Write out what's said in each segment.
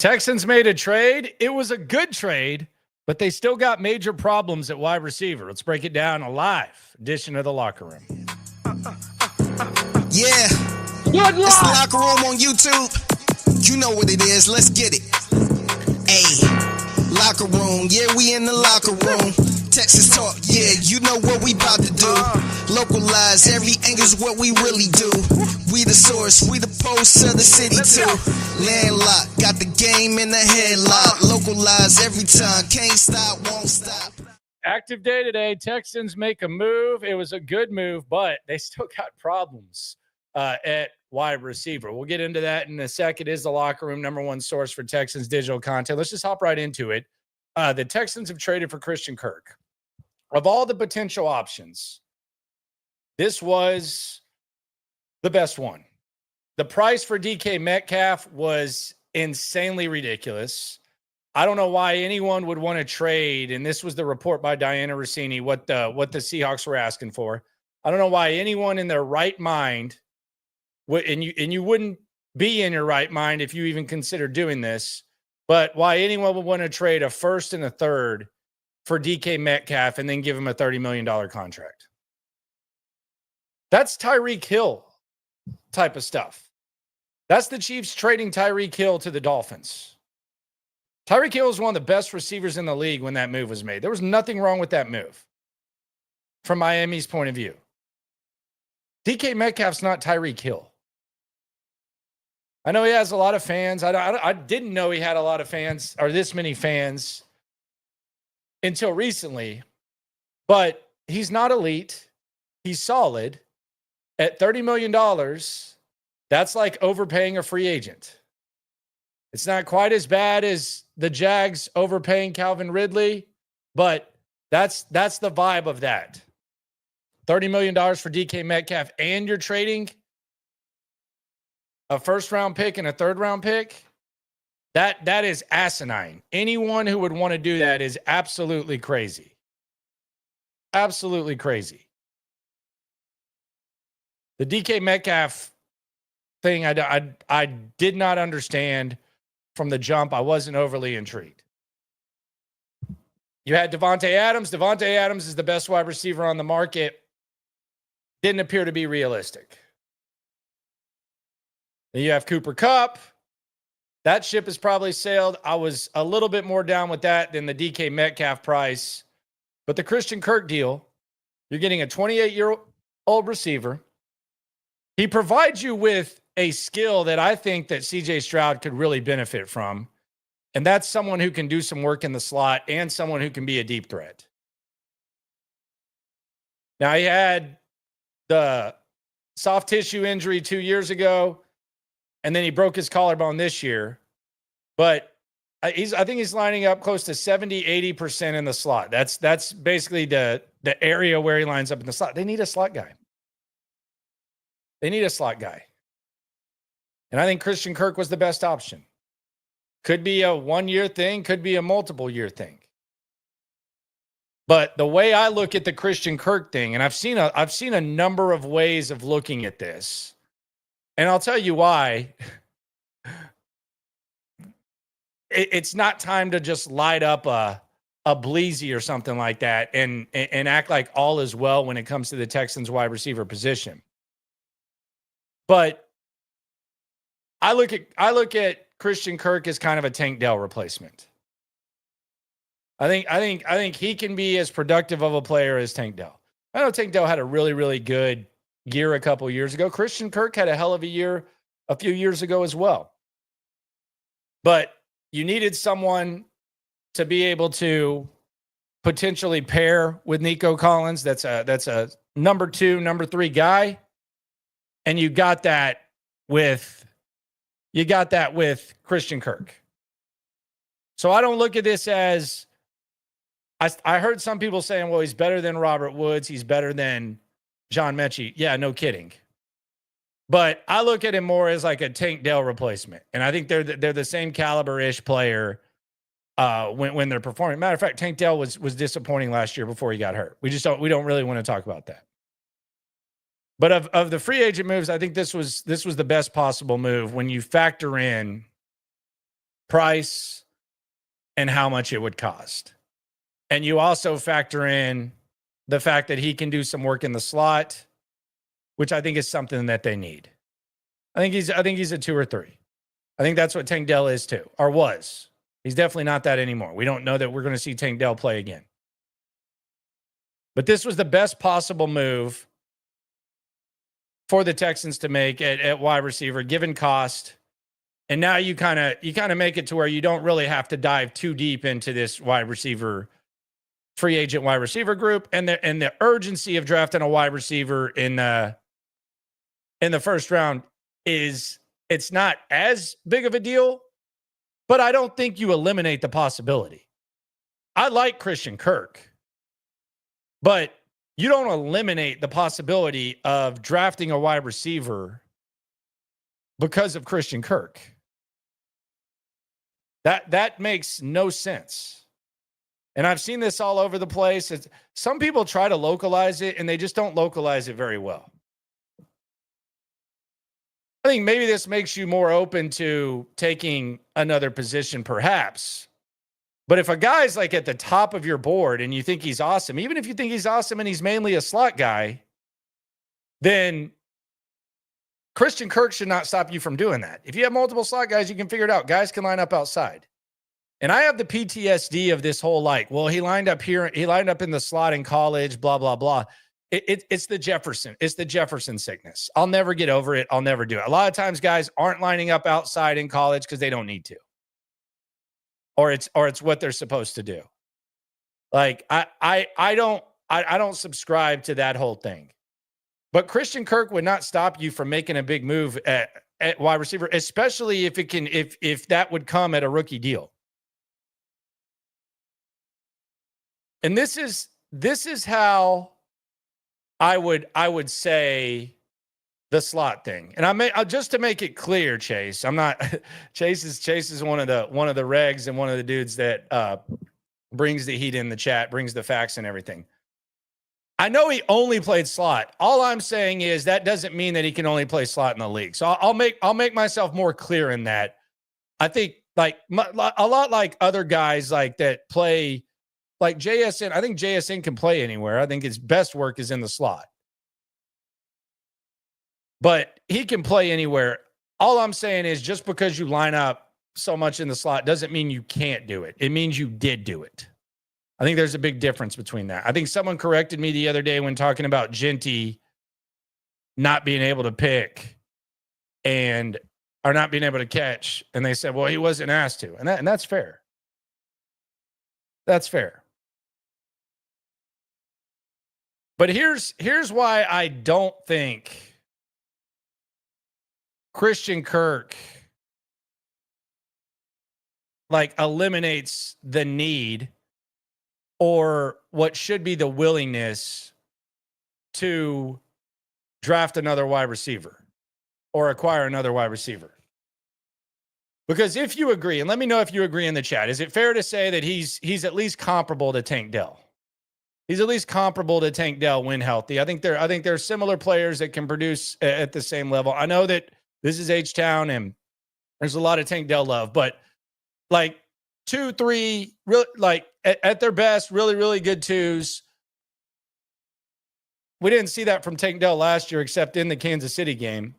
Texans made a trade. It was a good trade, but they still got major problems at wide receiver. Let's break it down. A live edition of The Locker Room. Yeah. Good luck. It's The Locker Room on YouTube. You know what it is. Let's get it. Hey, Locker Room. Yeah, we in the locker room. Texas talk. Yeah, you know what we about to do. Localize every angle's what we really do. We the source, we the pulse of the city too. Landlocked, got the game in the headlock. Localize every time, can't stop, won't stop. Active day today. Texans make a move. It was a good move, but they still got problems at wide receiver. We'll get into that in a second. It is The Locker Room, number one source for Texans digital content. Let's just hop right into it. The Texans have traded for Christian Kirk. Of all the potential options, this was the best one. The price for DK Metcalf was insanely ridiculous. I don't know why anyone would want to trade, and this was the report by Diana Rossini, what the Seahawks were asking for. I don't know why anyone in their right mind would, and you wouldn't be in your right mind if you even consider doing this, but why anyone would want to trade a first and a third for DK Metcalf and then give him a $30 million contract. That's Tyreek Hill type of stuff. That's the Chiefs trading Tyreek Hill to the Dolphins. Tyreek Hill is one of the best receivers in the league when that move was made. There was nothing wrong with that move from Miami's point of view. DK Metcalf's not Tyreek Hill. I know he has a lot of fans. I didn't know he had a lot of fans or this many fans until recently, but he's not elite. He's solid. At $30 million, that's like overpaying a free agent. It's not quite as bad as the Jags overpaying Calvin Ridley, but that's the vibe of that. $30 million for DK Metcalf, and you're trading a first-round pick and a third-round pick. That is asinine. Anyone who would want to do that is absolutely crazy. Absolutely crazy. The DK Metcalf thing, I did not understand from the jump. I wasn't overly intrigued. You had Devontae Adams. Devontae Adams is the best wide receiver on the market. Didn't appear to be realistic. Then you have Cooper Kupp. That ship has probably sailed. I was a little bit more down with that than the DK Metcalf price. But the Christian Kirk deal, you're getting a 28-year-old receiver. He provides you with a skill that I think that CJ Stroud could really benefit from. And that's someone who can do some work in the slot and someone who can be a deep threat. Now, he had the soft tissue injury 2 years ago, and then he broke his collarbone this year. But I think he's lining up close to 70, 80% in the slot. That's basically the area where he lines up in the slot. They need a slot guy. They need a slot guy. And I think Christian Kirk was the best option. Could be a 1-year thing, could be a multiple-year thing. But the way I look at the Christian Kirk thing, and I've seen a number of ways of looking at this, and I'll tell you why. It's not time to just light up a Bleezy or something like that and act like all is well when it comes to the Texans wide receiver position. But I look at Christian Kirk as kind of a Tank Dell replacement. I think he can be as productive of a player as Tank Dell. I know Tank Dell had a really, really good year a couple years ago. Christian Kirk had a hell of a year a few years ago as well. But you needed someone to be able to potentially pair with Nico Collins. That's a number 2, number 3 guy. And you got that with Christian Kirk. So I don't look at this as I heard some people saying, well, he's better than Robert Woods. He's better than John Mechie. Yeah, no kidding. But I look at him more as like a Tank Dell replacement. And I think they're the same caliber-ish player when they're performing. Matter of fact, Tank Dell was disappointing last year before he got hurt. We don't really want to talk about that. But of the free agent moves, I think this was the best possible move when you factor in price, and how much it would cost. And you also factor in the fact that he can do some work in the slot, which I think is something that they need. I think he's a 2 or 3. I think that's what Tank Dell is too, or was. He's definitely not that anymore. We don't know that we're going to see Tank Dell play again. But this was the best possible move for the Texans to make at wide receiver, given cost. And now you kind of make it to where you don't really have to dive too deep into this wide receiver, free agent wide receiver group, and the urgency of drafting a wide receiver in the first round it's not as big of a deal, but I don't think you eliminate the possibility. I like Christian Kirk, but you don't eliminate the possibility of drafting a wide receiver because of Christian Kirk. That makes no sense. And I've seen this all over the place. Some people try to localize it, and they just don't localize it very well. I think maybe this makes you more open to taking another position, perhaps. But if a guy's like at the top of your board and you think he's awesome, even if you think he's awesome and he's mainly a slot guy, then Christian Kirk should not stop you from doing that. If you have multiple slot guys, you can figure it out. Guys can line up outside. And I have the PTSD of this whole he lined up here, he lined up in the slot in college, blah, blah, blah. It's the Jefferson sickness. I'll never get over it. I'll never do it. A lot of times guys aren't lining up outside in college because they don't need to. Or it's what they're supposed to do. Like I don't subscribe to that whole thing. But Christian Kirk would not stop you from making a big move at wide receiver, especially if that would come at a rookie deal. And this is how I would say the slot thing. And just to make it clear, Chase, I'm not Chase is one of the regs and one of the dudes that brings the heat in the chat, brings the facts and everything. I know he only played slot. All I'm saying is that doesn't mean that he can only play slot in the league. So I'll make myself more clear in that. I think like a lot like other guys like that play like JSN. I think JSN can play anywhere. I think his best work is in the slot. But he can play anywhere. All I'm saying is just because you line up so much in the slot doesn't mean you can't do it. It means you did do it. I think there's a big difference between that. I think someone corrected me the other day when talking about Genty not being able to pick or not being able to catch. And they said, well, he wasn't asked to. And that's fair. That's fair. But here's why I don't think Christian Kirk eliminates the need or what should be the willingness to draft another wide receiver or acquire another wide receiver. Because if you agree, and let me know if you agree in the chat, is it fair to say that he's at least comparable to Tank Dell? He's at least comparable to Tank Dell when healthy. I think they're similar players that can produce at the same level. I know that this is H-Town and there's a lot of Tank Dell love, but 2, 3, really at their best, really, really good 2s. We didn't see that from Tank Dell last year, except in the Kansas City game.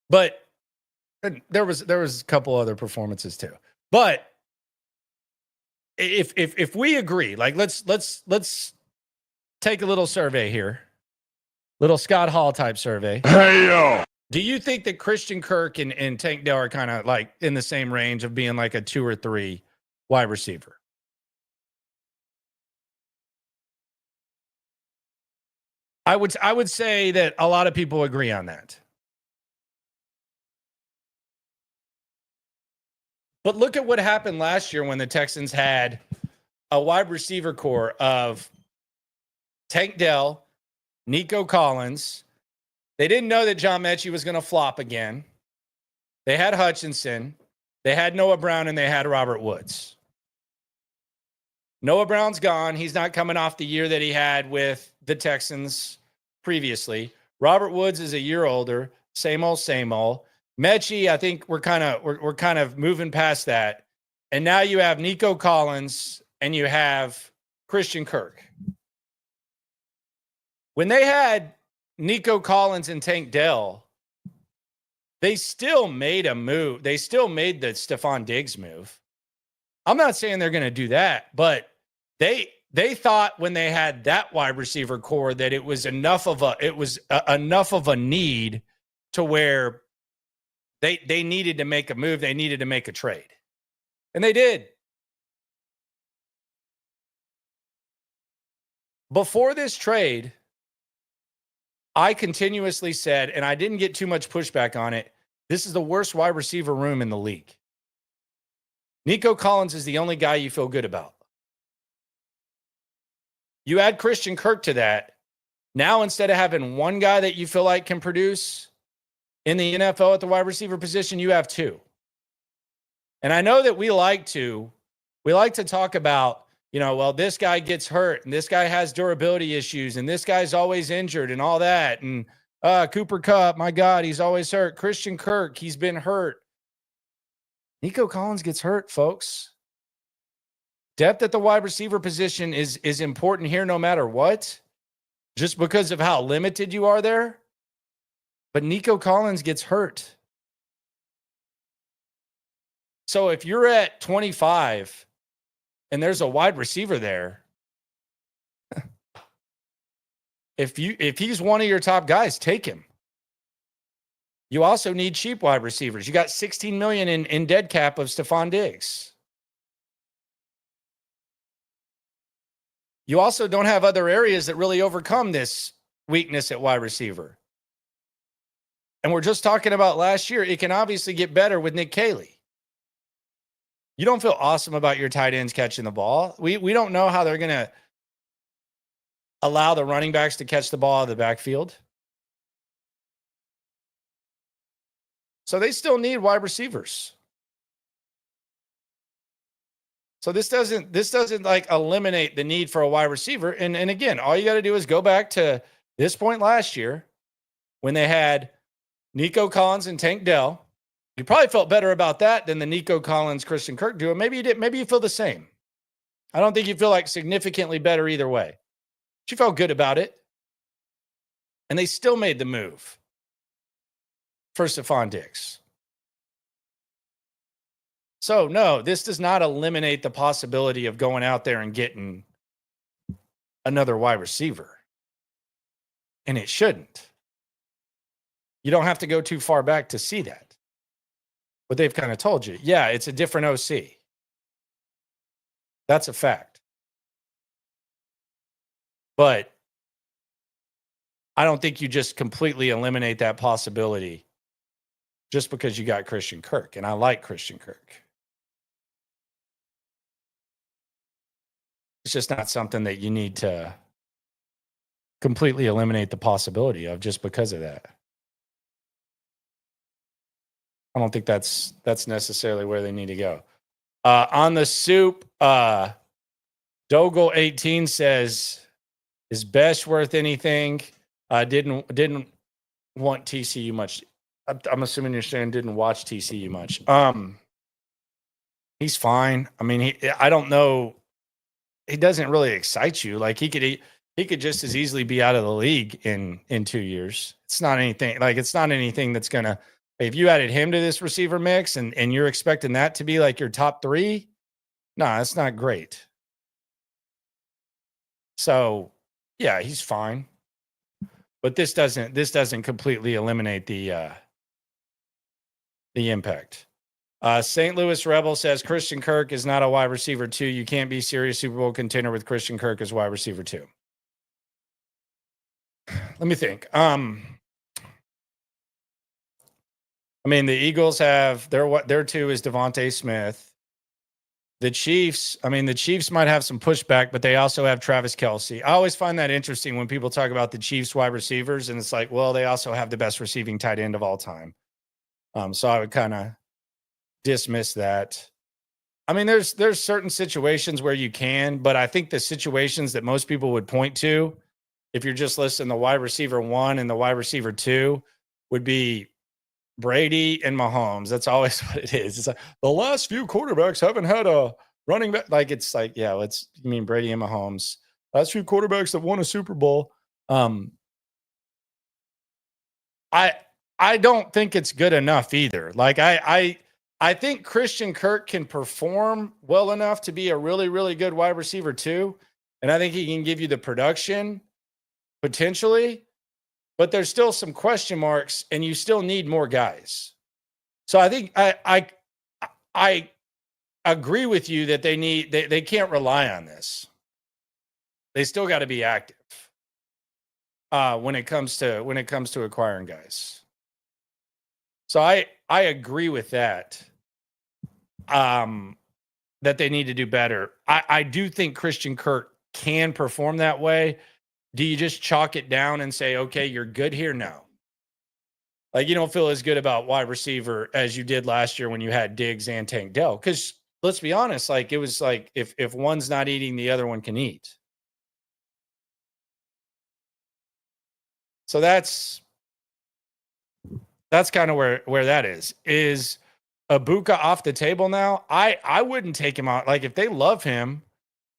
But there was a couple other performances too. But if we agree, let's take a little survey here, little Scott Hall type survey. Hey yo. Do you think that Christian Kirk and Tank Dell are kind of in the same range of being a 2 or 3 wide receiver? I would say that a lot of people agree on that. But look at what happened last year when the Texans had a wide receiver core of Tank Dell, Nico Collins. They didn't know that John Mechie was going to flop again. They had Hutchinson. They had Noah Brown, and they had Robert Woods. Noah Brown's gone. He's not coming off the year that he had with the Texans previously. Robert Woods is a year older. Same old, same old. Mechie, I think we're kind of moving past that. And now you have Nico Collins and you have Christian Kirk. When they had Nico Collins and Tank Dell, they still made a move. They still made the Stephon Diggs move. I'm not saying they're going to do that, but they thought when they had that wide receiver core that it was enough of a need to where they needed to make a move. They needed to make a trade. And they did. Before this trade, I continuously said, and I didn't get too much pushback on it, this is the worst wide receiver room in the league. Nico Collins is the only guy you feel good about. You add Christian Kirk to that. Now, instead of having one guy that you feel like can produce in the NFL at the wide receiver position, you have two. And I know that we like to talk about, well, this guy gets hurt and this guy has durability issues and this guy's always injured and all that. And Cooper Kupp, my God, he's always hurt. Christian Kirk, he's been hurt. Nico Collins gets hurt, folks. Depth at the wide receiver position is important here no matter what, just because of how limited you are there. But Nico Collins gets hurt. So if you're at 25 and there's a wide receiver there, if he's one of your top guys, take him. You also need cheap wide receivers. You got $16 million in dead cap of Stephon Diggs. You also don't have other areas that really overcome this weakness at wide receiver. And we're just talking about last year. It can obviously get better with Nick Caley. You don't feel awesome about your tight ends catching the ball. We don't know how they're going to allow the running backs to catch the ball out of the backfield. So they still need wide receivers. So this doesn't like eliminate the need for a wide receiver. And again, all you got to do is go back to this point last year when they had Nico Collins and Tank Dell. You probably felt better about that than the Nico Collins, Christian Kirk duo. Maybe you did. Maybe you feel the same. I don't think you feel like significantly better either way. But you felt good about it. And they still made the move for Stephon Diggs. So, no, this does not eliminate the possibility of going out there and getting another wide receiver. And it shouldn't. You don't have to go too far back to see that. But they've kind of told you, yeah, it's a different OC. That's a fact. But I don't think you just completely eliminate that possibility just because you got Christian Kirk. And I like Christian Kirk. It's just not something that you need to completely eliminate the possibility of just because of that. I don't think that's necessarily where they need to go. On the soup, Dogle 18 says, is Besh worth anything? Didn't want TCU much. I'm assuming you're saying didn't watch TCU much. He's fine. I mean, I don't know. He doesn't really excite you. Like he could just as easily be out of the league in 2 years. It's not anything that's gonna. If you added him to this receiver mix and you're expecting that to be like your top three, nah, that's not great. So yeah, he's fine. But this doesn't completely eliminate the impact. St. Louis Rebel says Christian Kirk is not a wide receiver 2. You can't be serious Super Bowl contender with Christian Kirk as wide receiver 2. Let me think. I mean, the Eagles have their 2 is Devontae Smith. The Chiefs might have some pushback, but they also have Travis Kelce. I always find that interesting when people talk about the Chiefs wide receivers, and it's like, well, they also have the best receiving tight end of all time. So I would kind of dismiss that. I mean, there's certain situations where you can, but I think the situations that most people would point to, if you're just listing the wide receiver 1 and the wide receiver 2, would be Brady and Mahomes. That's always what it is. It's like the last few quarterbacks haven't had a running back. Like it's like, yeah, you mean Brady and Mahomes. Last few quarterbacks that won a Super Bowl. I don't think it's good enough either. Like I think Christian Kirk can perform well enough to be a really, really good wide receiver too. And I think he can give you the production potentially, but there's still some question marks and you still need more guys. So I think I agree with you that they can't rely on this. They still got to be active when it comes to acquiring guys. So I agree with that. That they need to do better. I do think Christian Kirk can perform that way. Do you just chalk it down and say, okay, you're good here? No. Like you don't feel as good about wide receiver as you did last year when you had Diggs and Tank Dell. Because let's be honest, like it was like if one's not eating, the other one can eat. So that's kind of where that is. Is Ibuka off the table now? I wouldn't take him out. Like if they love him,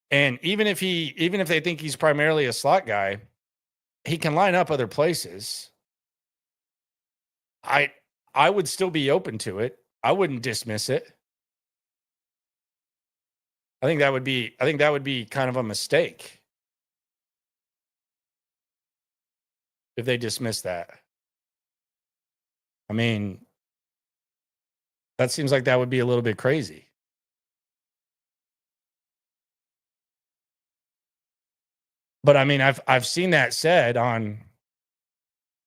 and even if they think he's primarily a slot guy, he can line up other places. I would still be open to it. I wouldn't dismiss it. I think that would be kind of a mistake if they dismiss that. I mean, that seems like that would be a little bit crazy. But I mean, I've seen that said on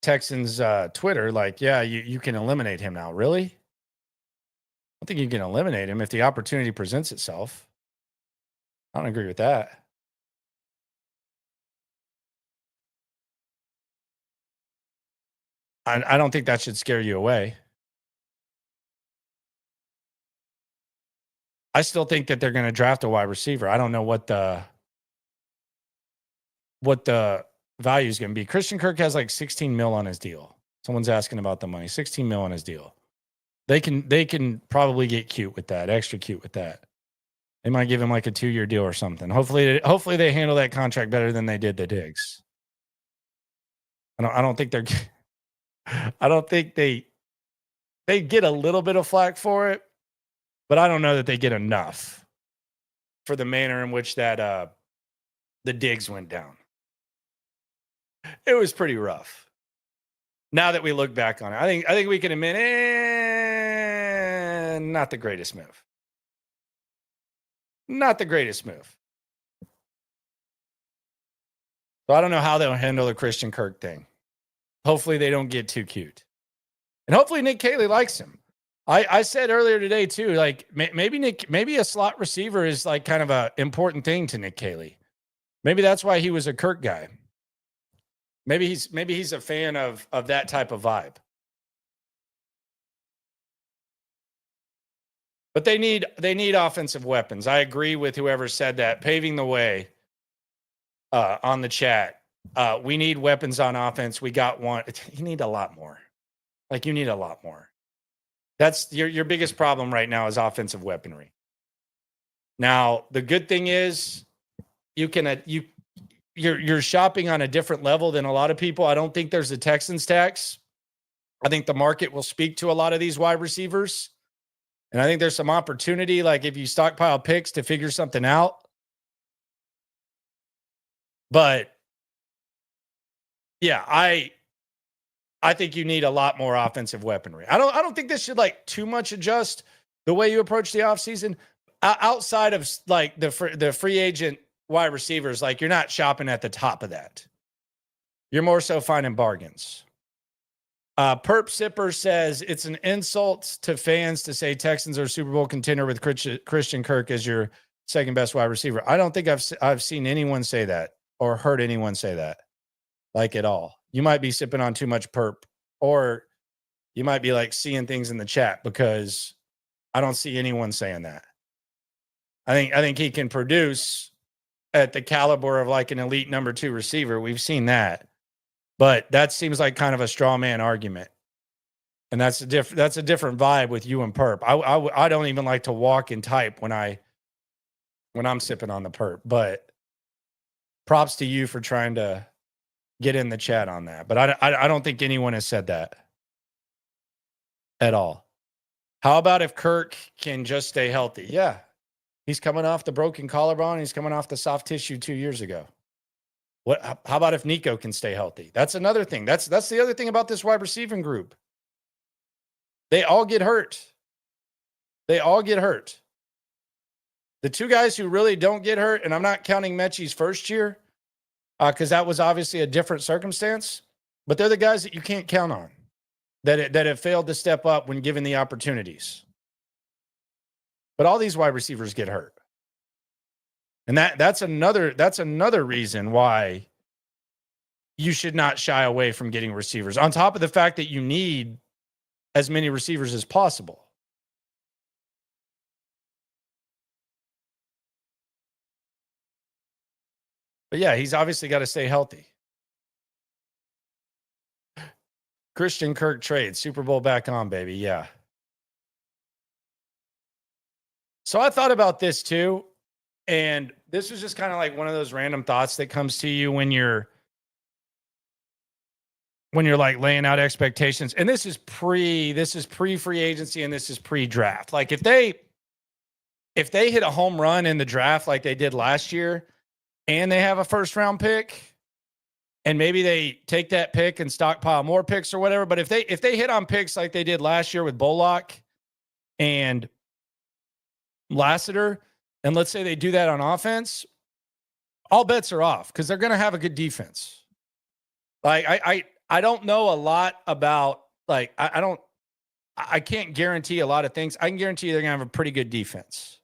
Texans Twitter, like, yeah, you can eliminate him now. Really? I don't think you can eliminate him if the opportunity presents itself. I don't agree with that. I don't think that should scare you away. I still think that they're going to draft a wide receiver. I don't know what the value is going to be. Christian Kirk has like 16 mil on his deal. Someone's asking about the money. 16 mil on his deal. They can probably get cute with that, extra cute with that. They might give him like a 2-year deal or something. Hopefully they handle that contract better than they did the Diggs. I don't think they get a little bit of flack for it, but I don't know that they get enough for the manner in which that the Diggs went down. It was pretty rough. Now that we look back on it, I think we can admit, not the greatest move. Not the greatest move. So I don't know how they'll handle the Christian Kirk thing. Hopefully they don't get too cute. And hopefully Nick Caley likes him. I said earlier today too, like maybe a slot receiver is like kind of a important thing to Nick Caley. Maybe that's why he was a Kirk guy. Maybe he's a fan of that type of vibe. But they need offensive weapons. I agree with whoever said that, paving the way on the chat. We need weapons on offense. We got one. You need a lot more. Like you need a lot more. That's your biggest problem right now is offensive weaponry. Now, the good thing is you're shopping on a different level than a lot of people. I don't think there's a Texans tax. I think the market will speak to a lot of these wide receivers. And I think there's some opportunity, like if you stockpile picks to figure something out. But yeah, I think you need a lot more offensive weaponry. I don't think this should like too much adjust the way you approach the offseason. Outside of like the free agent wide receivers, like you're not shopping at the top of that. You're more so finding bargains. Perp Sipper says it's an insult to fans to say Texans are a Super Bowl contender with Christian Kirk as your second best wide receiver. I don't think I've seen anyone say that or heard anyone say that like at all. You might be sipping on too much perp, or you might be like seeing things in the chat because I don't see anyone saying that. I think he can produce at the caliber of like an elite number 2 receiver. We've seen that. But that seems like kind of a straw man argument. And that's a different vibe with you and Perp. I don't even like to walk and type when I'm sipping on the Perp, but props to you for trying to get in the chat on that. But I don't think anyone has said that at all. How about if Kirk can just stay healthy? Yeah. He's coming off the broken collarbone. He's coming off the soft tissue 2 years ago. How about if Nico can stay healthy? That's another thing. That's the other thing about this wide receiving group. They all get hurt. They all get hurt. The two guys who really don't get hurt, and I'm not counting Mechie's first year, because that was obviously a different circumstance, but they're the guys that you can't count on, that have failed to step up when given the opportunities. But all these wide receivers get hurt. And that's another reason why you should not shy away from getting receivers, on top of the fact that you need as many receivers as possible. But yeah, he's obviously got to stay healthy. Christian Kirk trade, Super Bowl back on, baby. Yeah. So I thought about this too. And this was just kind of like one of those random thoughts that comes to you when you're like laying out expectations. And this is pre free agency, and this is pre-draft. Like if they hit a home run in the draft like they did last year, and they have a first round pick, and maybe they take that pick and stockpile more picks or whatever. But if they hit on picks like they did last year with Bullock and Lassiter, and let's say they do that on offense, all bets are off because they're going to have a good defense. Like I don't know a lot about, like, I can't guarantee a lot of things. I can guarantee they're going to have a pretty good defense.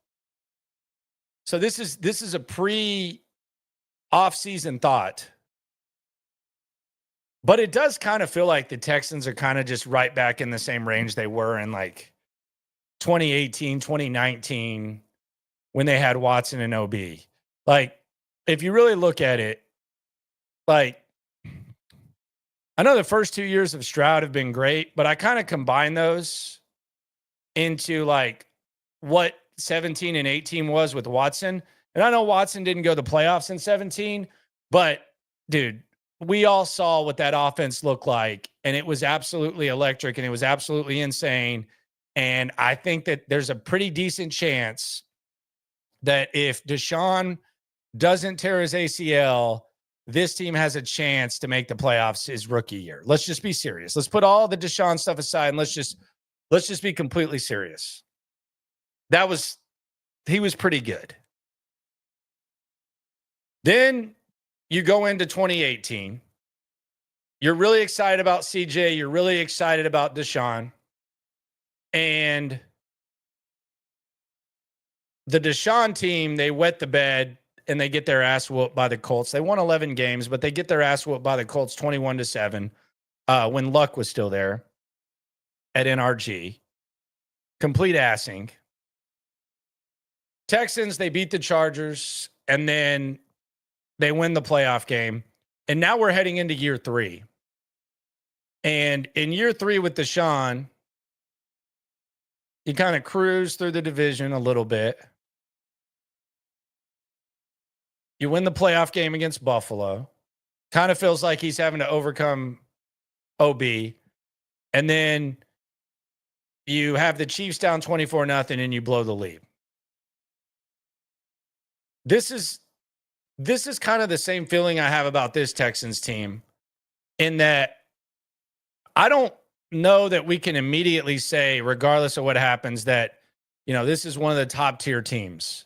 So this is a off-season thought. But it does kind of feel like the Texans are kind of just right back in the same range they were in like 2018, 2019 when they had Watson and OB. Like, if you really look at it, like, I know the first 2 years of Stroud have been great, but I kind of combine those into like what 17 and 18 was with Watson. And I know Watson didn't go to the playoffs in 17, but dude, we all saw what that offense looked like, and it was absolutely electric, and it was absolutely insane. And I think that there's a pretty decent chance that if Deshaun doesn't tear his ACL, this team has a chance to make the playoffs his rookie year. Let's just be serious. Let's put all the Deshaun stuff aside, and let's just be completely serious. He was pretty good. Then you go into 2018. You're really excited about CJ. You're really excited about Deshaun. And the Deshaun team, they wet the bed and they get their ass whooped by the Colts. They won 11 games, but they get their ass whooped by the Colts 21-7 when Luck was still there at NRG. Complete assing. Texans, they beat the Chargers, and then they win the playoff game. And now we're heading into year 3. And in year 3 with Deshaun, you kind of cruise through the division a little bit. You win the playoff game against Buffalo. Kind of feels like he's having to overcome OB. And then you have the Chiefs down 24-0 and you blow the lead. This is kind of the same feeling I have about this Texans team, in that I don't know that we can immediately say, regardless of what happens, that, you know, this is one of the top tier teams.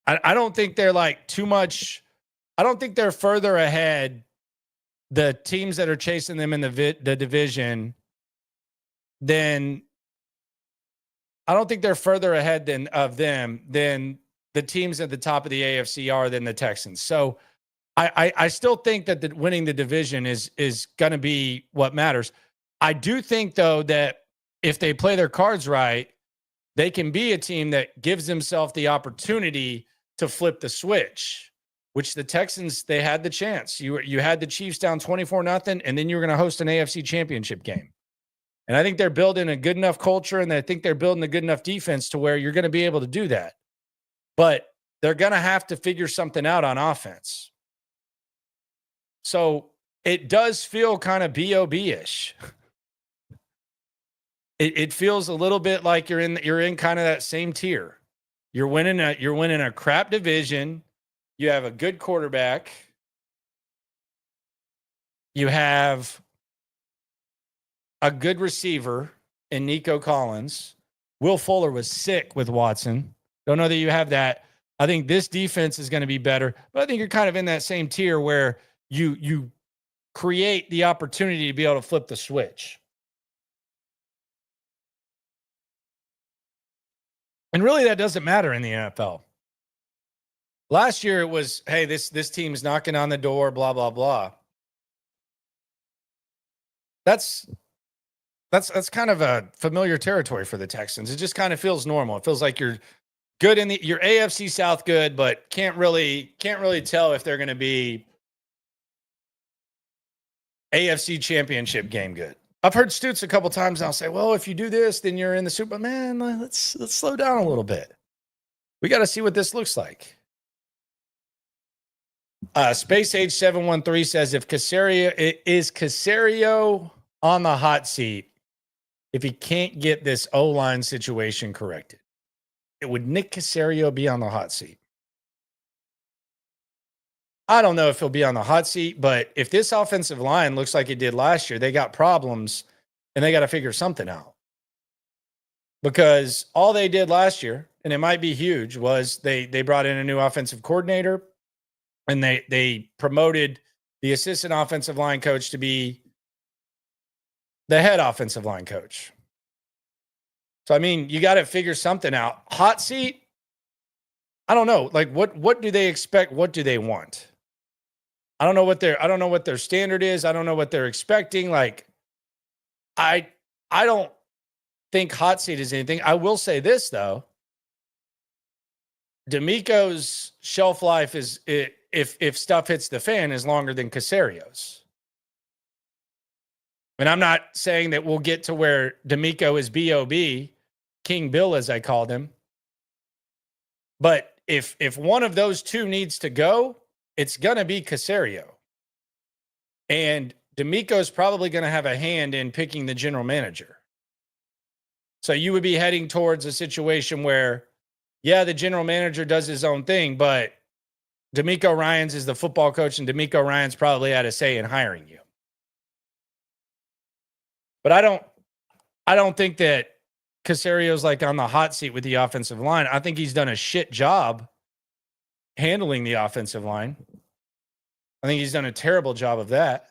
I don't think they're like too much. I don't think they're further ahead, the teams that are chasing them in the division, than I don't think they're further ahead than the teams at the top of the AFC are than the Texans. So I still think that winning the division is going to be what matters. I do think, though, that if they play their cards right, they can be a team that gives themselves the opportunity to flip the switch, which the Texans, they had the chance. You had the Chiefs down 24-0, and then you were going to host an AFC championship game. And I think they're building a good enough culture, and I think they're building a good enough defense to where you're going to be able to do that. But they're going to have to figure something out on offense. So it does feel kind of BOB-ish. It feels a little bit like you're in kind of that same tier. You're winning a crap division. You have a good quarterback. You have a good receiver in Nico Collins. Will Fuller was sick with Watson. Don't know that you have that. I think this defense is going to be better, but I think you're kind of in that same tier where you create the opportunity to be able to flip the switch. And really, that doesn't matter in the NFL. Last year, it was, hey, this team's knocking on the door, blah, blah, blah. That's kind of a familiar territory for the Texans. It just kind of feels normal. It feels like you're good your AFC South good, but can't really tell if they're going to be AFC Championship game good. I've heard Stoots a couple times now say, well, if you do this, then you're in the Super Bowl. Man, let's slow down a little bit. We got to see what this looks like. Space Age 713 says, if Caserio on the hot seat, if he can't get this O-line situation corrected, would Nick Caserio be on the hot seat? I don't know if he'll be on the hot seat, but if this offensive line looks like it did last year, they got problems and they got to figure something out. Because all they did last year, and it might be huge, was they brought in a new offensive coordinator and they promoted the assistant offensive line coach to be the head offensive line coach. So, I mean, you got to figure something out. Hot seat? I don't know. Like, what do they expect? What do they want? I don't know what their standard is. I don't know what they're expecting. Like, I don't think hot seat is anything. I will say this, though. D'Amico's shelf life is, if stuff hits the fan, is longer than Caserio's. And I'm not saying that we'll get to where D'Amico is B.O.B., King Bill, as I called him. But if one of those two needs to go, it's going to be Caserio. And D'Amico's probably going to have a hand in picking the general manager. So you would be heading towards a situation where, yeah, the general manager does his own thing, but D'Amico Ryans is the football coach, and D'Amico Ryans probably had a say in hiring you. But I don't think that Caserio's like on the hot seat with the offensive line. I think he's done a shit job handling the offensive line. I think he's done a terrible job of that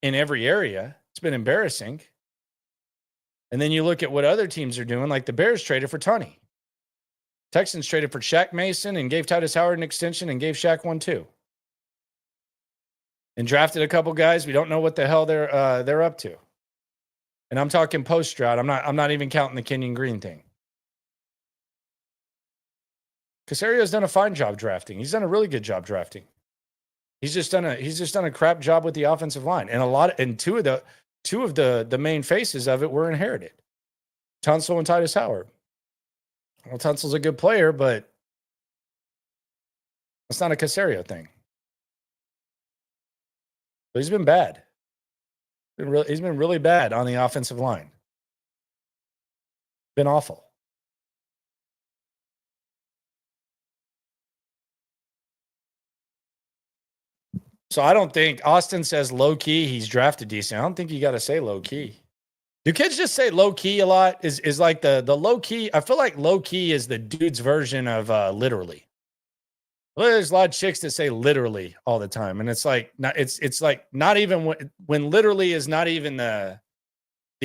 in every area. It's been embarrassing. And then you look at what other teams are doing, like the Bears traded for Tunney. Texans traded for Shaq Mason and gave Titus Howard an extension and gave Shaq one too. And drafted a couple guys. We don't know what the hell they're up to. And I'm talking post-drought. I'm not even counting the Kenyon Green thing. Caserio's done a fine job drafting. He's done a really good job drafting. He's just done a crap job with the offensive line. And two of the main faces of it were inherited. Tunsil and Titus Howard. Well, Tunsil's a good player, but it's not a Caserio thing. But he's been bad. He's been really bad on the offensive line. Been awful. So I don't think Austin says low key he's drafted decent. I don't think you got to say low key. Do kids just say low key a lot? Is like the low key? I feel like low key is the dude's version of literally. Well, there's a lot of chicks that say literally all the time, and it's like it's like not even when literally is not even the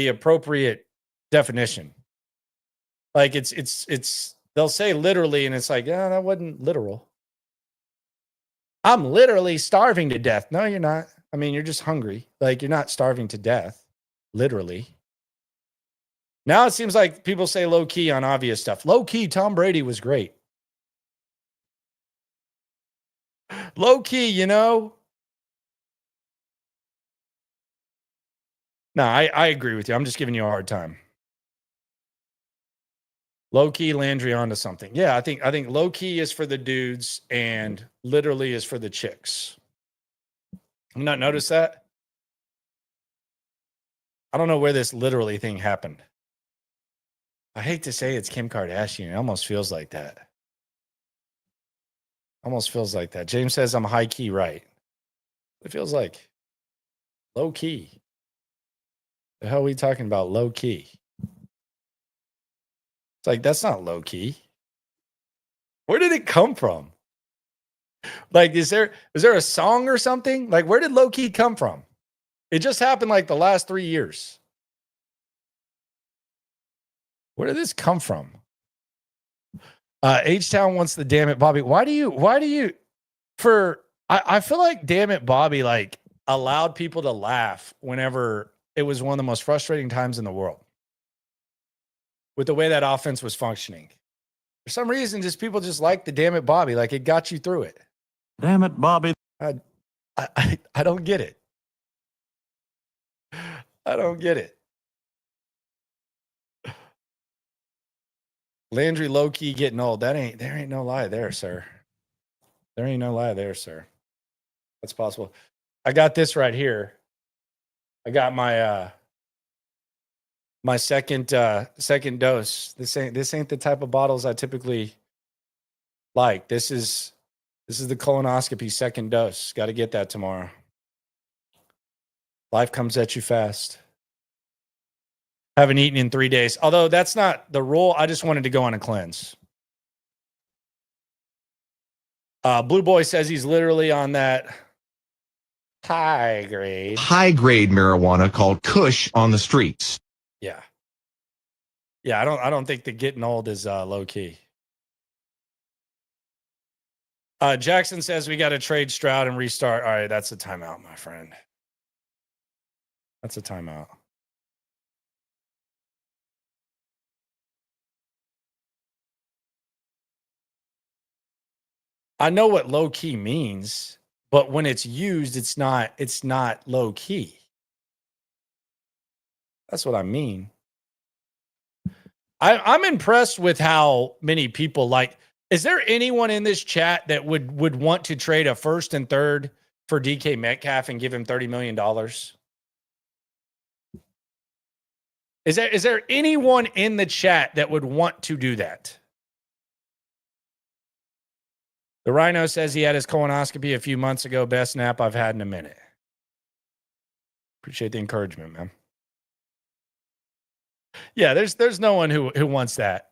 appropriate definition. Like it's they'll say literally, and it's like, yeah, that wasn't literal. I'm literally starving to death. No, you're not. I mean, you're just hungry. Like, you're not starving to death, literally. Now it seems like people say low key on obvious stuff. Low key, Tom Brady was great. Low key, No, I agree with you. I'm just giving you a hard time. Low key Landry onto something. Yeah, I think low key is for the dudes and literally is for the chicks. You not notice that? I don't know where this literally thing happened. I hate to say it's Kim Kardashian. It almost feels like that. Almost feels like that. James says I'm high key right. It feels like low key. The hell are we talking about low key? It's like, that's not low key. Where did it come from? Like, is there a song or something? Like, where did low key come from? It just happened like the last 3 years. Where did this come from? H-Town wants the damn it, Bobby. Why do you I feel like damn it, Bobby, like allowed people to laugh whenever it was one of the most frustrating times in the world with the way that offense was functioning. For some reason, just people just like the damn it, Bobby. Like it got you through it. Damn it, Bobby. I don't get it. I don't get it. Landry low-key getting old. There ain't no lie there, sir. There ain't no lie there, sir. That's possible. I got this right here. I got my my second dose. This ain't the type of bottles I typically like. This is the colonoscopy second dose. Got to get that tomorrow. Life comes at you fast. Haven't eaten in 3 days. Although that's not the rule. I just wanted to go on a cleanse. Blue Boy says he's literally on that high grade marijuana called Kush on the streets. Yeah. Yeah, I don't think the getting old is low key. Jackson says we got to trade Stroud and restart. All right, that's a timeout, my friend. That's a timeout. I know what low key means, but when it's used, it's not low key. That's what I mean. I'm impressed with how many people like. Is there anyone in this chat that would want to trade a first and third for DK Metcalf and give him $30 million? Is there anyone in the chat that would want to do that? The Rhino says he had his colonoscopy a few months ago. Best nap I've had in a minute. Appreciate the encouragement, man. Yeah, there's no one who wants that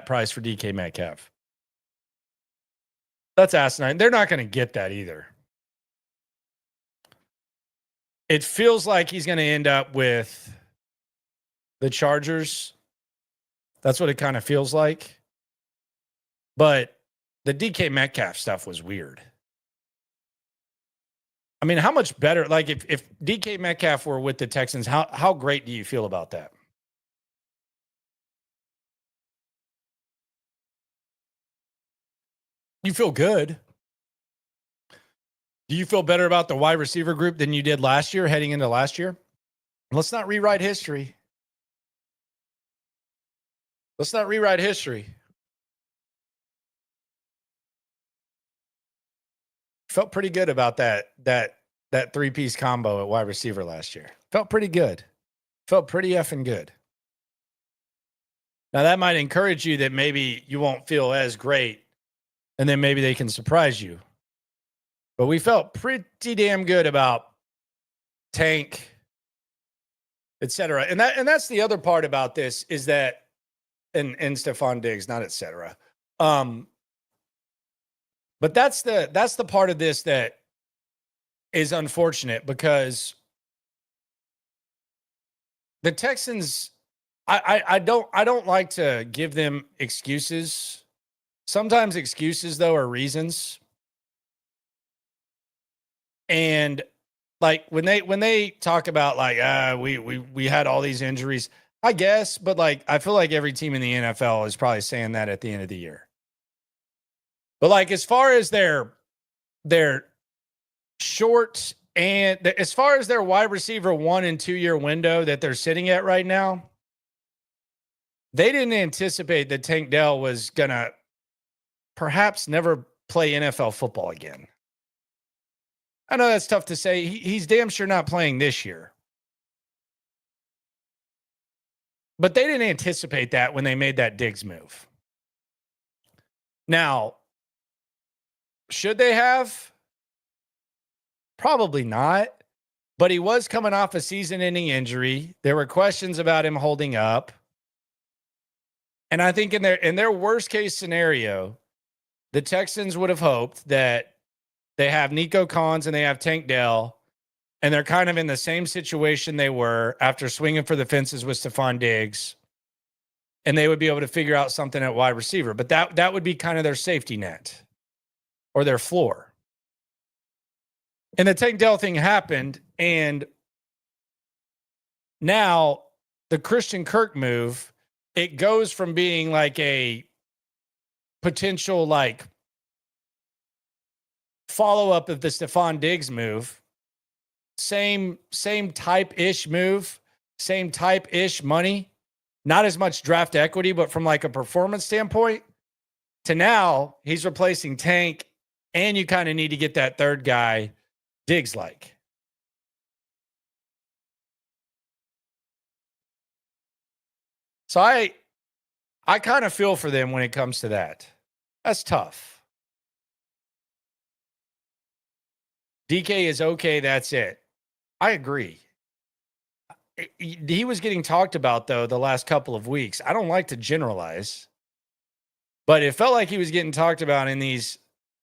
price for DK Metcalf. That's asinine. They're not going to get that either. It feels like he's going to end up with the Chargers. That's what it kind of feels like. But the DK Metcalf stuff was weird. I mean, how much better? Like, if DK Metcalf were with the Texans, how great do you feel about that? You feel good. Do you feel better about the wide receiver group than you did last year, heading into last year? Let's not rewrite history. Let's not rewrite history. Felt pretty good about that three-piece combo at wide receiver last year. Felt pretty good. Felt pretty effing good. Now, that might encourage you that maybe you won't feel as great, and then maybe they can surprise you. But we felt pretty damn good about Tank, et cetera. And that's the other part about this is that, and Stephon Diggs, not et cetera. But that's the part of this that is unfortunate because the Texans, I don't like to give them excuses. Sometimes excuses though are reasons. And like when they talk about like we had all these injuries, I guess, but like I feel like every team in the NFL is probably saying that at the end of the year. But like as far as their short And as far as their wide receiver 1 and 2 year window that they're sitting at right now, they didn't anticipate that Tank Dell was going to perhaps never play NFL football again. I know that's tough to say. He's damn sure not playing this year. But they didn't anticipate that when they made that Diggs move. Now, should they have? Probably not. But he was coming off a season-ending injury. There were questions about him holding up. And I think in their worst-case scenario, the Texans would have hoped that they have Nico Collins and they have Tank Dell, and they're kind of in the same situation they were after swinging for the fences with Stephon Diggs, and they would be able to figure out something at wide receiver. But that would be kind of their safety net or their floor. And the Tank Dell thing happened, and now the Christian Kirk move, it goes from being like a potential like follow-up of the Stephon Diggs move, same type-ish move, same type-ish money, not as much draft equity, but from like a performance standpoint, to now he's replacing Tank, and you kind of need to get that third guy Diggs like. So I kind of feel for them when it comes to that. That's tough. DK is okay, that's it. I agree. He was getting talked about, though, the last couple of weeks. I don't like to generalize, but it felt like he was getting talked about in these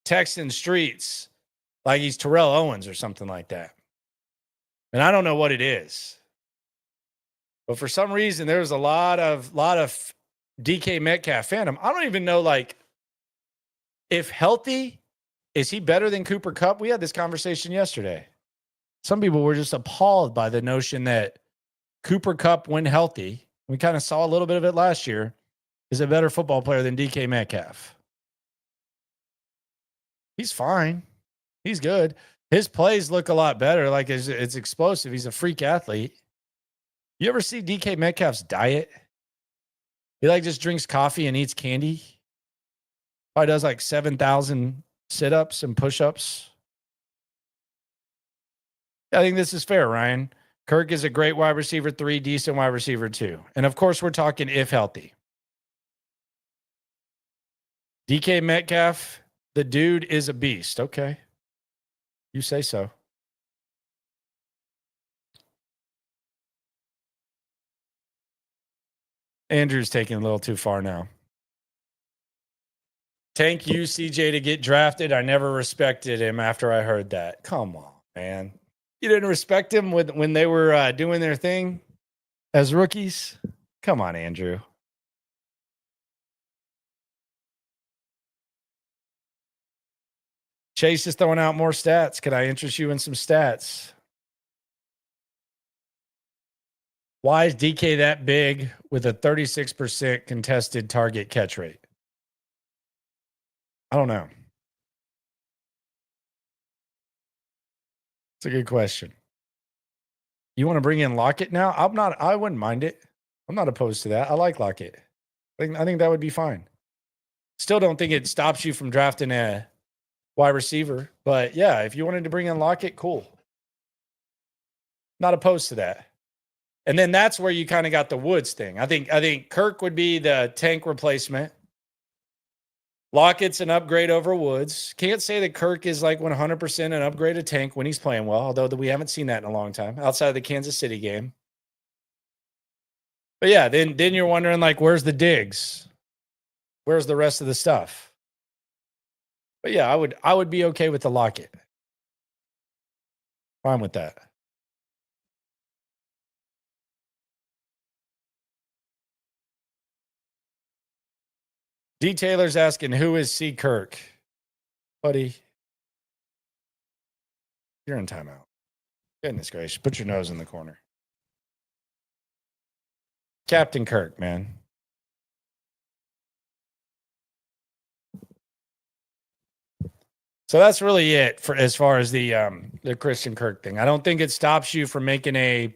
Texan streets like he's Terrell Owens or something like that. And I don't know what it is. But for some reason, there was a lot of DK Metcalf fandom. I don't even know, like, if healthy, is he better than Cooper Kupp? We had this conversation yesterday. Some people were just appalled by the notion that Cooper Kupp, when healthy, we kind of saw a little bit of it last year, is a better football player than DK Metcalf. He's fine. He's good. His plays look a lot better. Like, it's explosive. He's a freak athlete. You ever see DK Metcalf's diet? He like just drinks coffee and eats candy. Probably does like 7,000 sit-ups and push-ups. I think this is fair, Ryan. Kirk is a great wide receiver 3, decent wide receiver 2. And of course, we're talking if healthy. DK Metcalf, the dude is a beast. Okay. You say so. Andrew's taking a little too far now. Tank you, CJ, to get drafted. I never respected him after I heard that. Come on, man. You didn't respect him when they were doing their thing as rookies? Come on, Andrew. Chase is throwing out more stats. Could I interest you in some stats? Why is DK that big with a 36% contested target catch rate? I don't know. It's a good question. You want to bring in Lockett now? I wouldn't mind it. I'm not opposed to that. I like Lockett. I think that would be fine. Still don't think it stops you from drafting a wide receiver. But yeah, if you wanted to bring in Lockett, cool. Not opposed to that. And then that's where you kind of got the Woods thing. I think Kirk would be the Tank replacement. Lockett's an upgrade over Woods. Can't say that Kirk is like 100% an upgrade to Tank when he's playing well, although we haven't seen that in a long time outside of the Kansas City game. But yeah, then you're wondering, like, where's the Diggs? Where's the rest of the stuff? But yeah, I would be okay with the Lockett. Fine with that. D. Taylor's asking, who is C. Kirk? Buddy, you're in timeout. Goodness gracious. Put your nose in the corner. Captain Kirk, man. So that's really it for as far as the Christian Kirk thing. I don't think it stops you from making a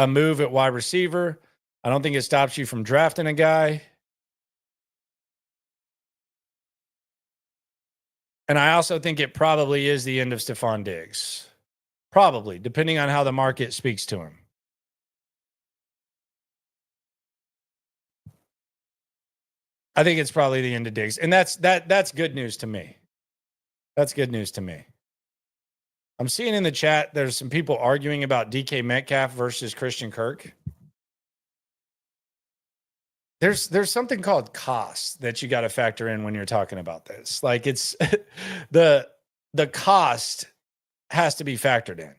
move at wide receiver. I don't think it stops you from drafting a guy. And I also think it probably is the end of Stephon Diggs. Probably, depending on how the market speaks to him. I think it's probably the end of Diggs. And that's good news to me. That's good news to me. I'm seeing in the chat there's some people arguing about DK Metcalf versus Christian Kirk. There's something called cost that you got to factor in when you're talking about this. Like it's the cost has to be factored in.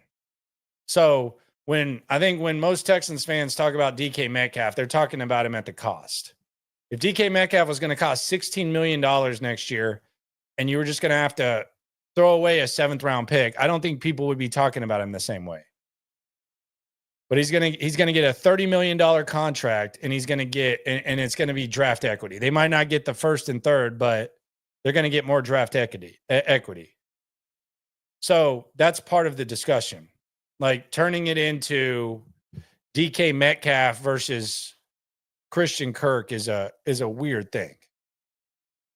So when most Texans fans talk about DK Metcalf, they're talking about him at the cost. If DK Metcalf was going to cost $16 million next year and you were just going to have to throw away a 7th round pick, I don't think people would be talking about him the same way. But he's going to get a $30 million contract and he's going to get, and it's going to be draft equity. They might not get the 1st and 3rd, but they're going to get more draft equity. So that's part of the discussion. Like turning it into DK Metcalf versus Christian Kirk is a weird thing.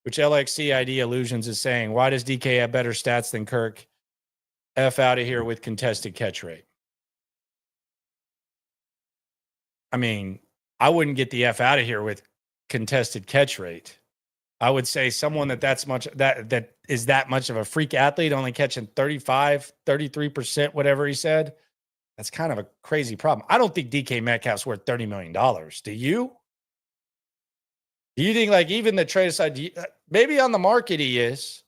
Which LXCID Illusions is saying, why does DK have better stats than Kirk? F out of here with contested catch rate. I mean, I wouldn't get the F out of here with contested catch rate. I would say someone that is that much of a freak athlete, only catching 33%, whatever he said. That's kind of a crazy problem. I don't think DK Metcalf's worth $30 million. Do you? Do you think like even the trade aside, maybe on the market he is,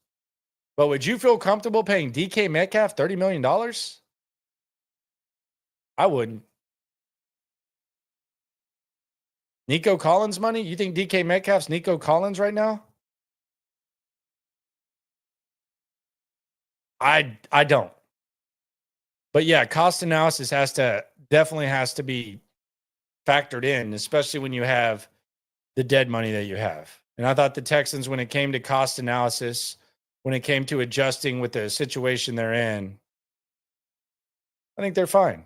but would you feel comfortable paying DK Metcalf $30 million? I wouldn't. Nico Collins money? You think DK Metcalf's Nico Collins right now? I don't. But yeah, cost analysis definitely has to be factored in, especially when you have the dead money that you have. And I thought the Texans, when it came to cost analysis, when it came to adjusting with the situation they're in, I think they're fine.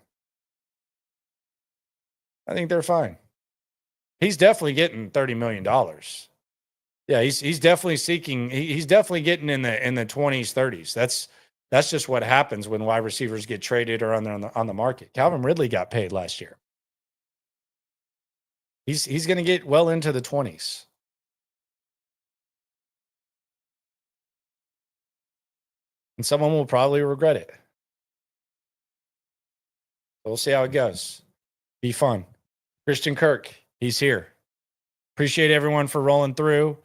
He's definitely getting $30 million. Yeah, he's definitely seeking. He's definitely getting in the 20s, 30s. That's just what happens when wide receivers get traded or on the market. Calvin Ridley got paid last year. He's going to get well into the 20s. And someone will probably regret it. We'll see how it goes. Be fun. Christian Kirk, he's here. Appreciate everyone for rolling through.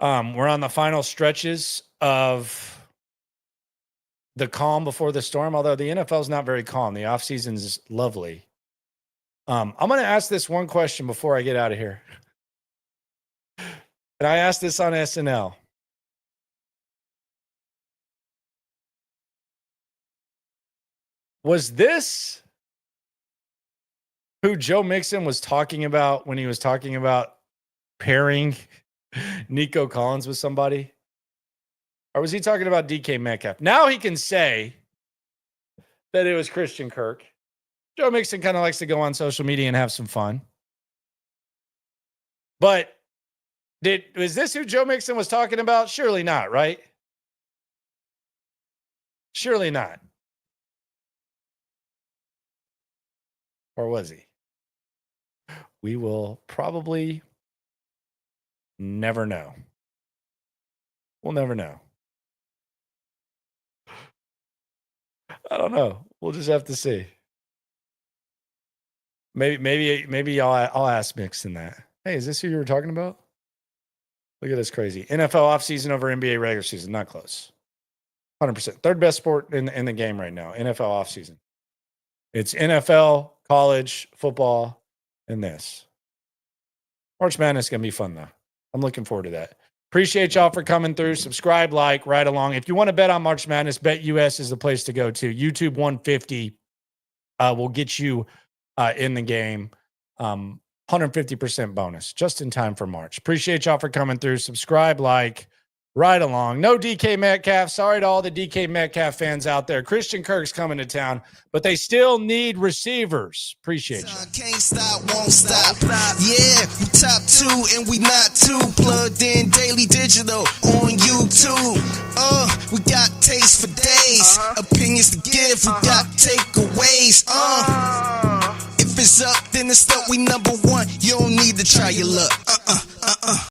We're on the final stretches of the calm before the storm, although the NFL is not very calm. The offseason is lovely. I'm going to ask this one question before I get out of here. And I asked this on SNL. Was this who Joe Mixon was talking about when he was talking about pairing Nico Collins with somebody? Or was he talking about DK Metcalf? Now he can say that it was Christian Kirk. Joe Mixon kind of likes to go on social media and have some fun. But was this who Joe Mixon was talking about? Surely not, right? Surely not. Or was he? We will probably never know. We'll never know. I don't know. We'll just have to see. Maybe I'll ask Mixon that. Hey, is this who you were talking about? Look at this crazy. NFL offseason over NBA regular season. Not close. 100%. Third best sport in the game right now. NFL offseason. It's NFL, college, football, and this. March Madness is going to be fun, though. I'm looking forward to that. Appreciate y'all for coming through. Subscribe, like, right along. If you want to bet on March Madness, BetUS is the place to go to. YouTube 150 will get you in the game. 150% bonus just in time for March. Appreciate y'all for coming through. Subscribe, like, Right along. No DK Metcalf. Sorry to all the DK Metcalf fans out there. Christian Kirk's coming to town, but they still need receivers. Appreciate you. Can't stop, won't stop. Yeah, we top 2 and we not too plugged in daily digital on YouTube. We got taste for days, opinions to give, we got takeaways. If it's up, then it's up. We number 1. You don't need to try your luck.